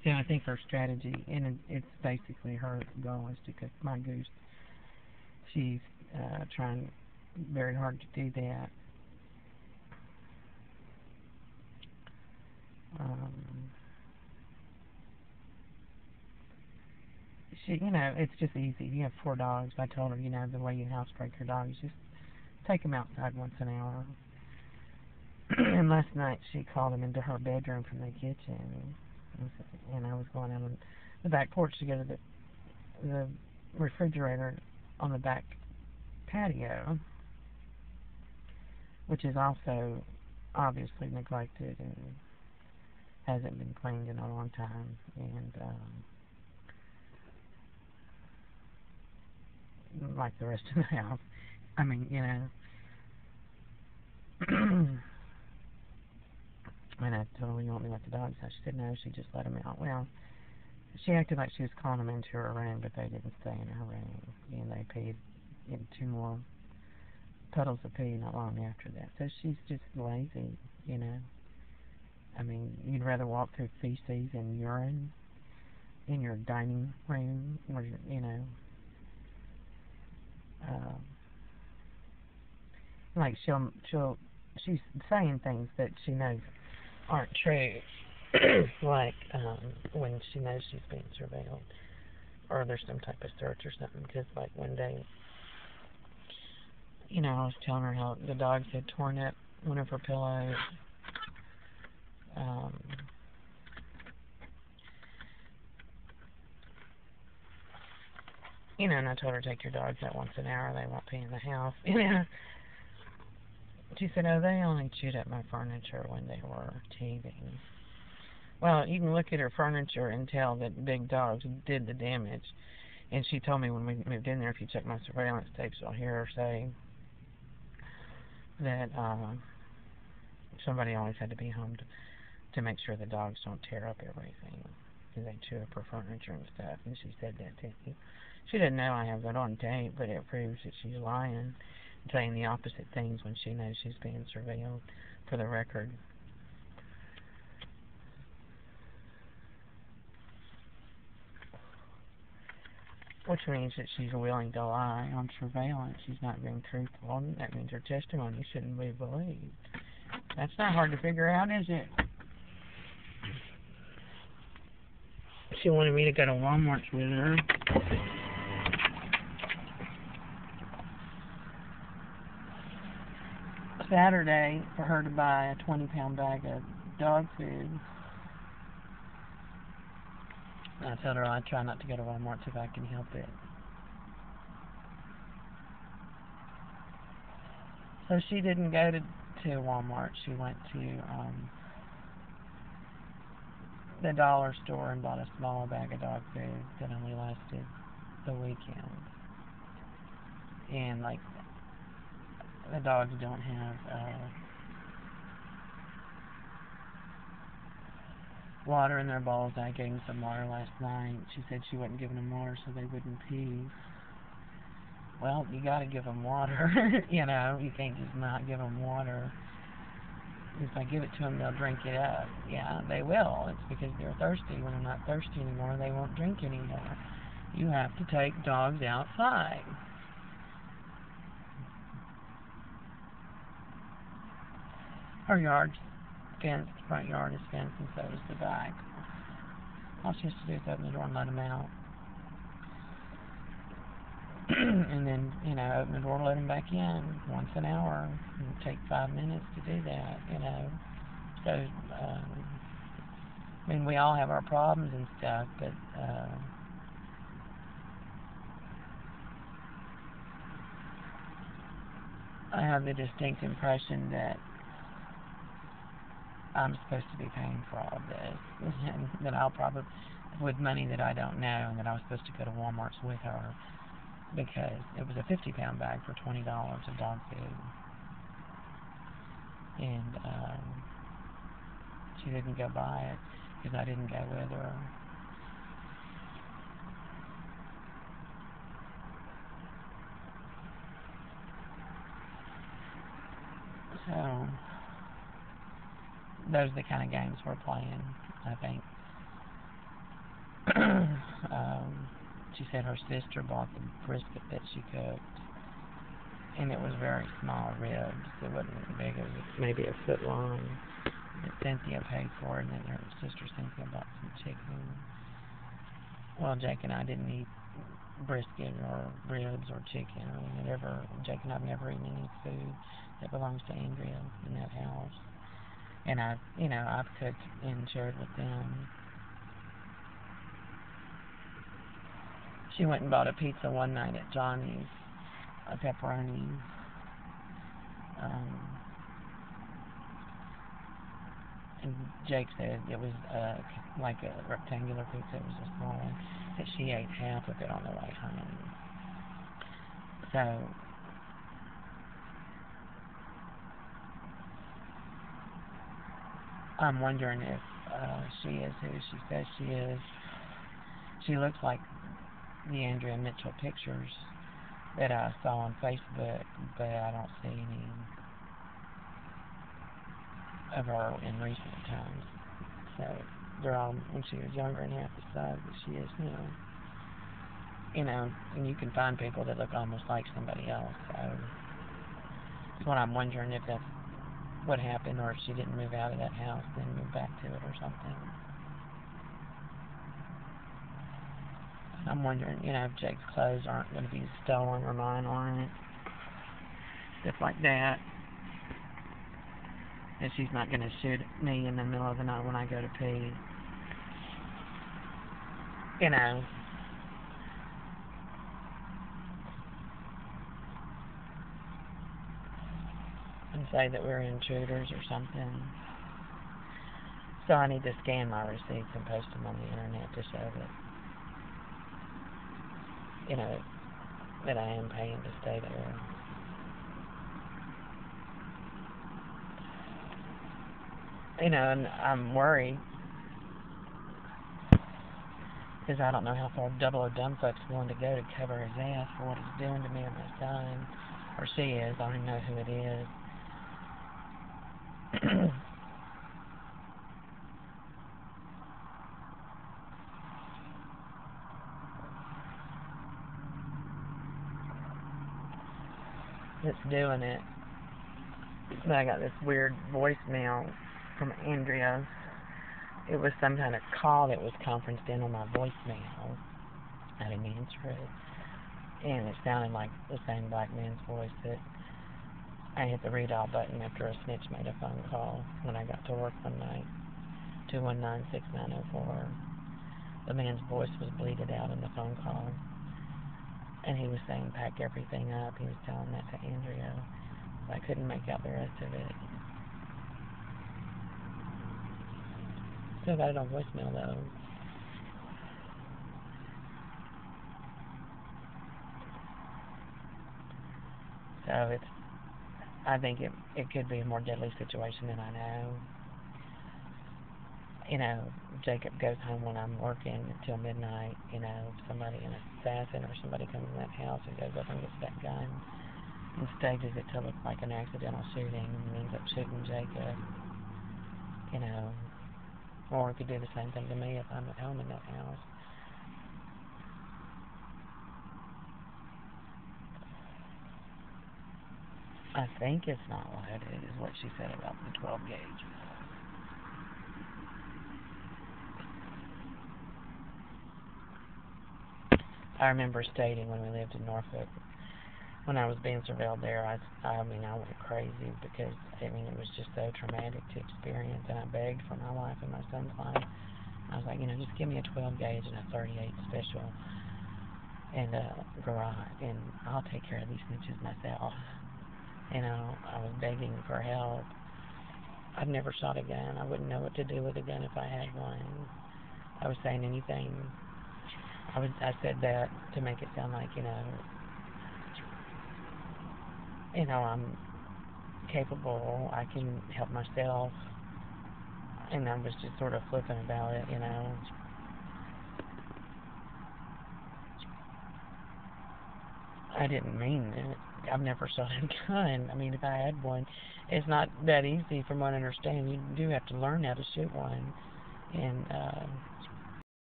So I think her strategy, and it's basically her goal, is to cook my goose. She's trying very hard to do that. Um, it's just easy. You have 4 dogs. I told her, the way you housebreak your dogs, just take them outside once an hour. And last night she called him into her bedroom from the kitchen, and I was going out on the back porch to go to the refrigerator on the back patio, which is also obviously neglected and hasn't been cleaned in a long time. And like the rest of the house, I mean, and I told her, "You want me to let the dogs out?" She said no, she just let them out. Well, she acted like she was calling them into her room, but they didn't stay in her room, and they peed in 2 more puddles of pee not long after that. So she's just lazy, I mean, you'd rather walk through feces and urine in your dining room, or uh, like she's saying things that she knows aren't true, like when she knows she's being surveilled, or there's some type of search or something. Because like one day, I was telling her how the dogs had torn up one of her pillows. Um, and I told her, take your dogs out once an hour. They won't be in the house. She said, oh, they only chewed up my furniture when they were teething. Well, you can look at her furniture and tell that big dogs did the damage. And she told me when we moved in there, if you check my surveillance tapes, you'll hear her say that somebody always had to be home to make sure the dogs don't tear up everything, because they chew up her furniture and stuff. And she said that to me. She didn't know I have that on tape, but it proves that she's lying, saying the opposite things when she knows she's being surveilled, for the record. Which means that she's willing to lie on surveillance. She's not being truthful. That means her testimony shouldn't be believed. That's not hard to figure out, is it? She wanted me to go to Walmart with her. Saturday, for her to buy a 20-pound bag of dog food. I told her I'd try not to go to Walmart if I can help it. So she didn't go to Walmart. She went to the dollar store and bought a small bag of dog food that only lasted the weekend. And like, the dogs don't have water in their bowls. I gave them some water last night. She said she wasn't giving them water so they wouldn't pee. Well, you gotta give them water. You can't just not give them water. If I give it to them, they'll drink it up. Yeah, they will. It's because they're thirsty. When they're not thirsty anymore, they won't drink anymore. You have to take dogs outside. Her yard's fenced, the front yard is fenced, and so is the back. All she has to do is open the door and let them out. And then, open the door and let them back in once an hour. It'll take 5 minutes to do that, So, I mean, we all have our problems and stuff, but, I have the distinct impression that I'm supposed to be paying for all of this, and that I'll probably, with money that I don't know, and that I was supposed to go to Walmart's with her, because it was a 50-pound bag for $20 of dog food. And she didn't go buy it because I didn't go with her. So, those are the kind of games we're playing, I think. she said her sister bought the brisket that she cooked, and it was very small ribs. It wasn't big. It was maybe a foot long. And Cynthia paid for it, and then her sister Cynthia bought some chicken. Well, Jake and I didn't eat brisket or ribs or chicken or whatever. Jake and I've never eaten any food that belongs to Andrea in that house. And I've cooked and shared with them. She went and bought a pizza one night at Johnny's, a pepperoni. And Jake said it was like a rectangular pizza. It was a small one. That she ate half of it on the way home. So I'm wondering if she is who she says she is. She looks like the Andrea Mitchell pictures that I saw on Facebook, but I don't see any of her in recent times. So they're all when she was younger and half the size that she is now. And you can find people that look almost like somebody else. So that's what I'm wondering, if that's what happened, or if she didn't move out of that house, then move back to it or something. I'm wondering, if Jake's clothes aren't going to be stolen or mine aren't. Stuff like that. That she's not going to shoot me in the middle of the night when I go to pee. And say that we're intruders or something. So I need to scan my receipts and post them on the internet to show that, that I am paying to stay there. And I'm worried, because I don't know how far Double O Dumbfuck's willing to go to cover his ass for what he's doing to me and my son. Or she is. I don't even know who it is. That's doing it. But I got this weird voicemail from Andrea. It was some kind of call that was conferenced in on my voicemail. I didn't answer it. And it sounded like the same black man's voice that I hit the read all button after a snitch made a phone call when I got to work one night. 219-6904. The man's voice was bleated out in the phone call. And he was saying, pack everything up. He was telling that to Andrea. I couldn't make out the rest of it. Still got it on voicemail, though. So I think it could be a more deadly situation than I know. Jacob goes home when I'm working until midnight. If somebody, an assassin or somebody comes in that house and goes up and gets that gun and stages it to look like an accidental shooting and ends up shooting Jacob. Or it could do the same thing to me if I'm at home in that house. I think it's not loaded, is what she said about the 12 gauge. I remember stating when we lived in Norfolk, when I was being surveilled there, I went crazy because, it was just so traumatic to experience, and I begged for my life and my son's life. I was like, just give me a 12 gauge and a 38 special and a garage, and I'll take care of these snitches myself. I was begging for help. I've never shot a gun. I wouldn't know what to do with a gun if I had one. I was saying anything. I said that to make it sound like, I'm capable, I can help myself, and I was just sort of flippant about it, I didn't mean it. I've never shot a gun. If I had one, it's not that easy from what I understand. You do have to learn how to shoot one, and